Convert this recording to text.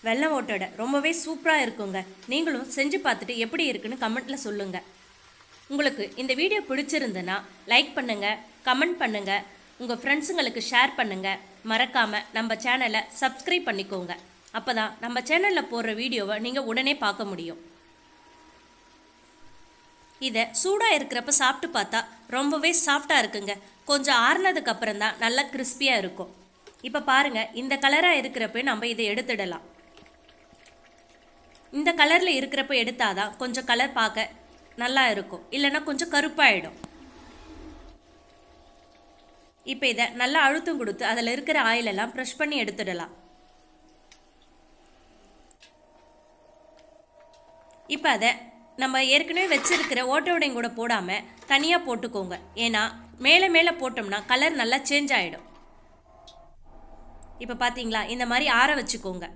வெள்ளை ஓட்டோட ரொம்பவே சூப்பராக இருக்குங்க. நீங்களும் செஞ்சு பார்த்துட்டு எப்படி இருக்குன்னு கமெண்ட்டில் சொல்லுங்கள். உங்களுக்கு இந்த வீடியோ பிடிச்சிருந்துன்னா லைக் பண்ணுங்கள், கமெண்ட் பண்ணுங்கள், உங்கள் ஃப்ரெண்ட்ஸுங்களுக்கு ஷேர் பண்ணுங்கள். மறக்காமல் நம்ம சேனலை சப்ஸ்கிரைப் பண்ணிக்கோங்க. அப்போ தான் நம்ம சேனலில் போடுற வீடியோவை நீங்கள் உடனே பார்க்க முடியும். இதை சூடாக இருக்கிறப்ப சாப்பிட்டு பார்த்தா ரொம்பவே சாஃப்டாக இருக்குங்க. கொஞ்சம் ஆறுனதுக்கு அப்புறம் தான் நல்லா கிறிஸ்பியாக இருக்கும். இப்போ பாருங்கள், இந்த கலராக இருக்கிறப்ப நம்ம இதை எடுத்துடலாம். இந்த கலரில் இருக்கிறப்ப எடுத்தாதான் கொஞ்சம் கலர் பார்க்க நல்லா இருக்கும், இல்லைன்னா கொஞ்சம் கருப்பாயிடும். இப்போ இதை நல்லா அழுத்தம் கொடுத்து அதில் இருக்கிற ஆயிலெல்லாம் ப்ரெஷ் பண்ணி எடுத்துடலாம். இப்போ அதை நம்ம ஏற்கனவே வச்சிருக்கிற ஓட்டோடையும் கூட போடாமல் தனியாக போட்டுக்கோங்க. ஏன்னா மேலே மேலே போட்டோம்னா கலர் நல்லா சேஞ்ச் ஆகிடும். இப்போ பார்த்தீங்களா, இந்த மாதிரி ஆற வச்சுக்கோங்க.